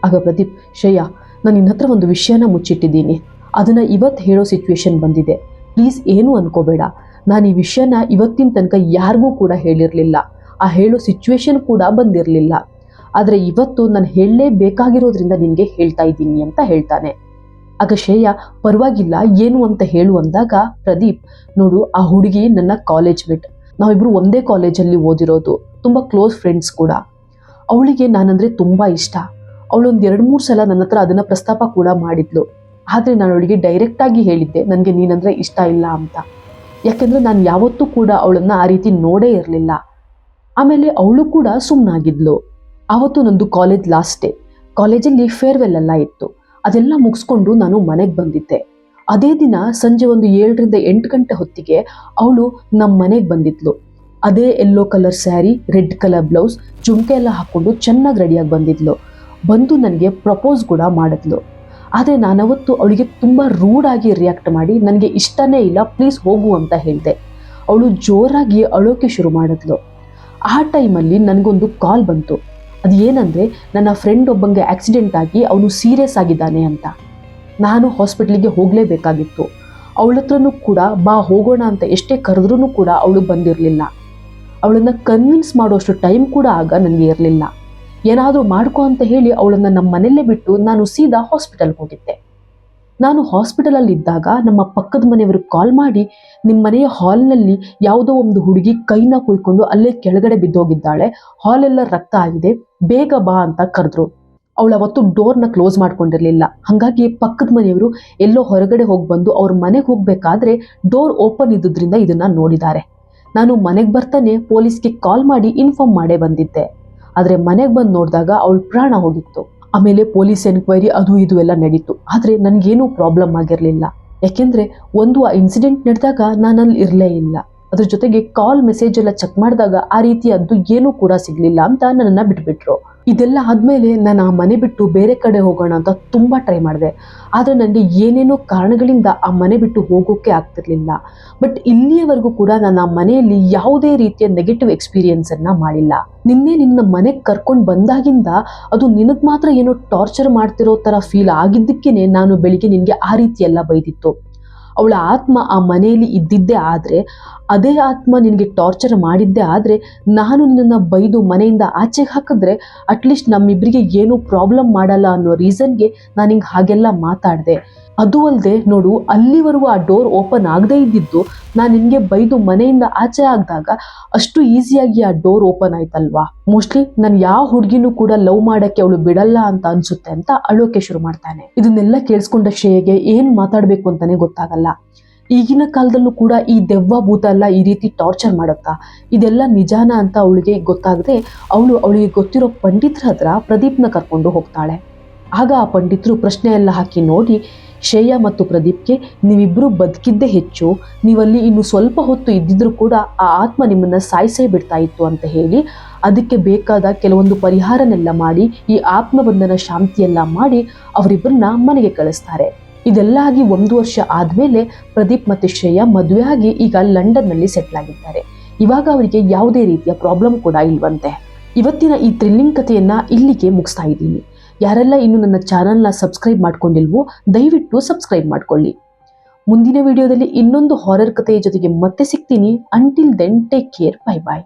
S1: ಆಗ ಪ್ರದೀಪ್, ಶ್ರೇಯಾ ನಾನು ನಿನ್ನ ಹತ್ರ ಒಂದು ವಿಷಯನ ಮುಚ್ಚಿಟ್ಟಿದ್ದೀನಿ, ಅದನ್ನ ಇವತ್ತು ಹೇಳೋ ಸಿಚುವೇಶನ್ ಬಂದಿದೆ, ಪ್ಲೀಸ್ ಏನೂ ಅನ್ಕೋಬೇಡ, ನಾನು ಈ ವಿಷಯನ ಇವತ್ತಿನ ತನಕ ಯಾರಿಗೂ ಕೂಡ ಹೇಳಿರಲಿಲ್ಲ, ಆ ಹೇಳೋ ಸಿಚುವೇಶನ್ ಕೂಡ ಬಂದಿರಲಿಲ್ಲ, ಆದರೆ ಇವತ್ತು ನಾನು ಹೇಳಲೇಬೇಕಾಗಿರೋದ್ರಿಂದ ನಿನಗೆ ಹೇಳ್ತಾ ಇದ್ದೀನಿ ಅಂತ ಹೇಳ್ತಾನೆ. ಆಗ ಶ್ರೇಯಾ ಪರವಾಗಿಲ್ಲ ಏನು ಅಂತ ಹೇಳು ಅಂದಾಗ ಪ್ರದೀಪ್, ನೋಡು ಆ ಹುಡುಗಿ ನನ್ನ ಕಾಲೇಜ್ ಮೇಟ್, ನಾವಿಬ್ರು ಒಂದೇ ಕಾಲೇಜಲ್ಲಿ ಓದಿರೋದು, ತುಂಬ ಕ್ಲೋಸ್ ಫ್ರೆಂಡ್ಸ್ ಕೂಡ, ಅವಳಿಗೆ ನಾನಂದರೆ ತುಂಬ ಇಷ್ಟ, ಅವಳೊಂದು 2-3 ಸಲ ನನ್ನ ಹತ್ರ ಅದನ್ನು ಪ್ರಸ್ತಾಪ ಕೂಡ ಮಾಡಿದ್ಲು, ಆದರೆ ನಾನು ಅವಳಿಗೆ ಡೈರೆಕ್ಟಾಗಿ ಹೇಳಿದ್ದೆ ನನಗೆ ನೀನಂದರೆ ಇಷ್ಟ ಇಲ್ಲ ಅಂತ, ಯಾಕೆಂದರೆ ನಾನು ಯಾವತ್ತೂ ಕೂಡ ಅವಳನ್ನು ಆ ರೀತಿ ನೋಡೇ ಇರಲಿಲ್ಲ. ಆಮೇಲೆ ಅವಳು ಕೂಡ ಸುಮ್ಮನಾಗಿದ್ಲು. ಆವತ್ತು ನಂದು ಕಾಲೇಜ್ ಲಾಸ್ಟ್ ಡೇ, ಕಾಲೇಜಲ್ಲಿ ಫೇರ್ವೆಲ್ ಎಲ್ಲ ಇತ್ತು, ಅದೆಲ್ಲ ಮುಗಿಸ್ಕೊಂಡು ನಾನು ಮನೆಗೆ ಬಂದಿದ್ದೆ. ಅದೇ ದಿನ ಸಂಜೆ ಒಂದು 7ರಿಂದ 8 ಗಂಟೆ ಹೊತ್ತಿಗೆ ಅವಳು ನಮ್ಮ ಮನೆಗೆ ಬಂದಿದ್ಲು. ಅದೇ yellow colour sari, red colour blouse, ಜುಮ್ಕೆ ಎಲ್ಲ ಹಾಕ್ಕೊಂಡು ಚೆನ್ನಾಗಿ ರೆಡಿಯಾಗಿ ಬಂದಿದ್ಲು. ಬಂದು ನನಗೆ ಪ್ರಪೋಸ್ ಕೂಡ ಮಾಡಿದ್ಲು. ಆದರೆ ನಾನವತ್ತು ಅವಳಿಗೆ ತುಂಬ ರೂಡಾಗಿ ರಿಯಾಕ್ಟ್ ಮಾಡಿ ನನಗೆ ಇಷ್ಟನೇ ಇಲ್ಲ, ಪ್ಲೀಸ್ ಹೋಗು ಅಂತ ಹೇಳಿದೆ. ಅವಳು ಜೋರಾಗಿ ಅಳೋಕೆ ಶುರು ಮಾಡಿದ್ಲು. ಆ ಟೈಮಲ್ಲಿ ನನಗೊಂದು ಕಾಲ್ ಬಂತು. ಅದು ಏನಂದರೆ ನನ್ನ ಫ್ರೆಂಡ್ ಒಬ್ಬಂಗೆ ಆಕ್ಸಿಡೆಂಟ್ ಆಗಿ ಅವನು ಸೀರಿಯಸ್ ಆಗಿದ್ದಾನೆ ಅಂತ. ನಾನು ಹಾಸ್ಪಿಟ್ಲಿಗೆ ಹೋಗಲೇಬೇಕಾಗಿತ್ತು. ಅವಳ ಹತ್ರನೂ ಕೂಡ ಬಾ ಹೋಗೋಣ ಅಂತ ಎಷ್ಟೇ ಕರೆದ್ರೂ ಕೂಡ ಅವಳು ಬಂದಿರಲಿಲ್ಲ. ಅವಳನ್ನು ಕನ್ವಿನ್ಸ್ ಮಾಡೋಷ್ಟು ಟೈಮ್ ಕೂಡ ಆಗ ನನಗೆ ಇರಲಿಲ್ಲ. ಏನಾದರೂ ಮಾಡ್ಕೊ ಅಂತ ಹೇಳಿ ಅವಳನ್ನು ನಮ್ಮ ಮನೆಯಲ್ಲೇ ಬಿಟ್ಟು ನಾನು ಸೀದಾ ಹಾಸ್ಪಿಟಲ್ಗೆ ಹೋಗಿದ್ದೆ. ನಾನು ಹಾಸ್ಪಿಟಲಲ್ಲಿದ್ದಾಗ ನಮ್ಮ ಪಕ್ಕದ ಮನೆಯವ್ರಿಗೆ ಕಾಲ್ ಮಾಡಿ, ನಿಮ್ಮ ಮನೆಯ ಹಾಲ್ನಲ್ಲಿ ಯಾವುದೋ ಒಂದು ಹುಡುಗಿ ಕೈನ ಕುಯ್ಕೊಂಡು ಅಲ್ಲೇ ಕೆಳಗಡೆ ಬಿದ್ದೋಗಿದ್ದಾಳೆ, ಹಾಲೆಲ್ಲ ರಕ್ತ ಆಗಿದೆ, ಬೇಗ ಬಾ ಅಂತ ಕರೆದ್ರು. ಅವಳು ಅವತ್ತು ಡೋರ್ನ ಕ್ಲೋಸ್ ಮಾಡ್ಕೊಂಡಿರಲಿಲ್ಲ. ಹಾಗಾಗಿ ಪಕ್ಕದ ಮನೆಯವರು ಎಲ್ಲೋ ಹೊರಗಡೆ ಹೋಗಿ ಬಂದು ಅವ್ರ ಮನೆಗೆ ಹೋಗಬೇಕಾದ್ರೆ ಡೋರ್ ಓಪನ್ ಇದ್ದುದ್ರಿಂದ ಇದನ್ನು ನೋಡಿದ್ದಾರೆ. ನಾನು ಮನೆಗೆ ಬರ್ತಾನೆ ಪೊಲೀಸ್ಗೆ ಕಾಲ್ ಮಾಡಿ ಇನ್ಫಾರ್ಮ್ ಮಾಡೇ ಬಂದಿದ್ದೆ. ಆದರೆ ಮನೆಗೆ ಬಂದು ನೋಡಿದಾಗ ಅವಳ ಪ್ರಾಣ ಹೋಗಿತ್ತು. ಆಮೇಲೆ ಪೊಲೀಸ್ ಎನ್ಕ್ವೈರಿ ಅದು ಇದು ಎಲ್ಲ ನಡೀತು. ಆದರೆ ನನಗೇನೂ ಪ್ರಾಬ್ಲಮ್ ಆಗಿರಲಿಲ್ಲ. ಯಾಕೆಂದರೆ ಆ ಇನ್ಸಿಡೆಂಟ್ ನಡೆದಾಗ ನಾನಲ್ಲಿ ಇರಲೇ ಇಲ್ಲ. ಅದ್ರ ಜೊತೆಗೆ ಕಾಲ್ ಮೆಸೇಜ್ ಎಲ್ಲ ಚೆಕ್ ಮಾಡಿದಾಗ ಆ ರೀತಿಯದ್ದು ಏನೂ ಕೂಡ ಸಿಗಲಿಲ್ಲ ಅಂತ ನನ್ನನ್ನು ಬಿಟ್ಬಿಟ್ರು. ಇದೆಲ್ಲ ಆದಮೇಲೆ ನಾನು ಆ ಮನೆ ಬಿಟ್ಟು ಬೇರೆ ಕಡೆ ಹೋಗೋಣ ಅಂತ ತುಂಬ ಟ್ರೈ ಮಾಡಿದೆ. ಆದರೆ ನನಗೆ ಏನೇನೋ ಕಾರಣಗಳಿಂದ ಆ ಮನೆ ಬಿಟ್ಟು ಹೋಗೋಕ್ಕೆ ಆಗ್ತಿರ್ಲಿಲ್ಲ. ಬಟ್ ಇಲ್ಲಿಯವರೆಗೂ ಕೂಡ ನಾನು ಆ ಮನೆಯಲ್ಲಿ ಯಾವುದೇ ರೀತಿಯ ನೆಗೆಟಿವ್ ಎಕ್ಸ್ಪೀರಿಯನ್ಸನ್ನು ಮಾಡಿಲ್ಲ. ನಿನ್ನ ಮನೆಗೆ ಕರ್ಕೊಂಡು ಬಂದಾಗಿಂದ ಅದು ನಿನಗೆ ಮಾತ್ರ ಏನೋ ಟಾರ್ಚರ್ ಮಾಡ್ತಿರೋ ಥರ ಫೀಲ್ ಆಗಿದ್ದಕ್ಕೇ ನಾನು ಬೆಳಿಗ್ಗೆ ನಿನಗೆ ಆ ರೀತಿ ಎಲ್ಲ ಬೈದಿತ್ತು. ಅವಳ ಆತ್ಮ ಆ ಮನೆಯಲ್ಲಿ ಇದ್ದಿದ್ದೇ ಆದರೆ, ಅದೇ ಆತ್ಮ ನಿನಗೆ ಟಾರ್ಚರ್ ಮಾಡಿದ್ದೇ ಆದರೆ, ನಾನು ನಿನ್ನನ್ನು ಬೈದು ಮನೆಯಿಂದ ಆಚೆಗೆ ಹಾಕಿದ್ರೆ ಅಟ್ಲೀಸ್ಟ್ ನಮ್ಮಿಬ್ಬರಿಗೆ ಏನೂ ಪ್ರಾಬ್ಲಮ್ ಮಾಡಲ್ಲ ಅನ್ನೋ ರೀಸನ್ಗೆ ನಾನು ಹಿಂಗೆ ಹಾಗೆಲ್ಲ ಮಾತಾಡಿದೆ. ಅದು ಅಲ್ಲದೆ ನೋಡು, ಅಲ್ಲಿವರೆಗೂ ಆ ಡೋರ್ ಓಪನ್ ಆಗದೇ ಇದ್ದಿದ್ದು ನಾನು ನಿನಗೆ ಬೈದು ಮನೆಯಿಂದ ಆಚೆ ಆಗಿದಾಗ ಅಷ್ಟು ಈಸಿಯಾಗಿ ಆ ಡೋರ್ ಓಪನ್ ಆಯ್ತಲ್ವಾ. ಮೋಸ್ಟ್ಲಿ ನಾನು ಯಾವ ಹುಡುಗಿನೂ ಕೂಡ ಲವ್ ಮಾಡೋಕ್ಕೆ ಅವಳು ಬಿಡಲ್ಲ ಅಂತ ಅನ್ಸುತ್ತೆ ಅಂತ ಅಳೋಕೆ ಶುರು ಮಾಡ್ತಾನೆ. ಇದನ್ನೆಲ್ಲ ಕೇಳಿಸ್ಕೊಂಡ ಶ್ರೇಯಗೆ ಏನು ಮಾತಾಡಬೇಕು ಅಂತಾನೆ ಗೊತ್ತಾಗಲ್ಲ. ಈಗಿನ ಕಾಲದಲ್ಲೂ ಕೂಡ ಈ ದೆವ್ವ ಭೂತ ಎಲ್ಲ ಈ ರೀತಿ ಟಾರ್ಚರ್ ಮಾಡುತ್ತಾ, ಇದೆಲ್ಲ ನಿಜಾನ ಅಂತ ಅವಳಿಗೆ ಗೊತ್ತಾಗದೆ ಅವಳಿಗೆ ಗೊತ್ತಿರೋ ಪಂಡಿತರ ಹತ್ರ ಪ್ರದೀಪ್ನ ಕರ್ಕೊಂಡು ಹೋಗ್ತಾಳೆ. ಆಗ ಆ ಪಂಡಿತರು ಪ್ರಶ್ನೆ ಎಲ್ಲ ಹಾಕಿ ನೋಡಿ, ಶ್ರೇಯಾ ಮತ್ತು ಪ್ರದೀಪ್ಗೆ ನೀವಿಬ್ಬರು ಬದುಕಿದ್ದೇ ಹೆಚ್ಚು, ನೀವಲ್ಲಿ ಇನ್ನು ಸ್ವಲ್ಪ ಹೊತ್ತು ಇದ್ದಿದ್ರು ಕೂಡ ಆ ಆತ್ಮ ನಿಮ್ಮನ್ನು ಸಾಯಿಸೇ ಬಿಡ್ತಾ ಇತ್ತು ಅಂತ ಹೇಳಿ ಅದಕ್ಕೆ ಬೇಕಾದ ಕೆಲವೊಂದು ಪರಿಹಾರನೆಲ್ಲ ಮಾಡಿ ಈ ಆತ್ಮಬಂಧನ ಶಾಂತಿಯೆಲ್ಲ ಮಾಡಿ ಅವರಿಬ್ಬರನ್ನ ಮನೆಗೆ ಕಳಿಸ್ತಾರೆ. ಇದೆಲ್ಲ ಆಗಿ 1 ವರ್ಷ ಆದಮೇಲೆ ಪ್ರದೀಪ್ ಮತ್ತು ಶ್ರೇಯಾ ಮದುವೆ ಆಗಿ ಈಗ ಲಂಡನ್ನಲ್ಲಿ ಸೆಟ್ಲ್ ಆಗಿದ್ದಾರೆ. ಇವಾಗ ಅವರಿಗೆ ಯಾವುದೇ ರೀತಿಯ ಪ್ರಾಬ್ಲಮ್ ಕೂಡ ಇಲ್ವಂತೆ. ಇವತ್ತಿನ ಈ ಥ್ರಿಲ್ಲಿಂಗ್ ಕಥೆಯನ್ನು ಇಲ್ಲಿಗೆ ಮುಗಿಸ್ತಾ ಇದ್ದೀನಿ. ಯಾರೆಲ್ಲ ಇನ್ನು ನನ್ನ ಚಾನಲ್ನ ಸಬ್ಸ್ಕ್ರೈಬ್ ಮಾಡ್ಕೊಂಡಿಲ್ವೋ ದಯವಿಟ್ಟು ಸಬ್ಸ್ಕ್ರೈಬ್ ಮಾಡ್ಕೊಳ್ಳಿ. ಮುಂದಿನ ವಿಡಿಯೋದಲ್ಲಿ ಇನ್ನೊಂದು ಹಾರರ್ ಕಥೆಯ ಜೊತೆಗೆ ಮತ್ತೆ ಸಿಗ್ತೀನಿ. Until then take care, bye ಬಾಯ್.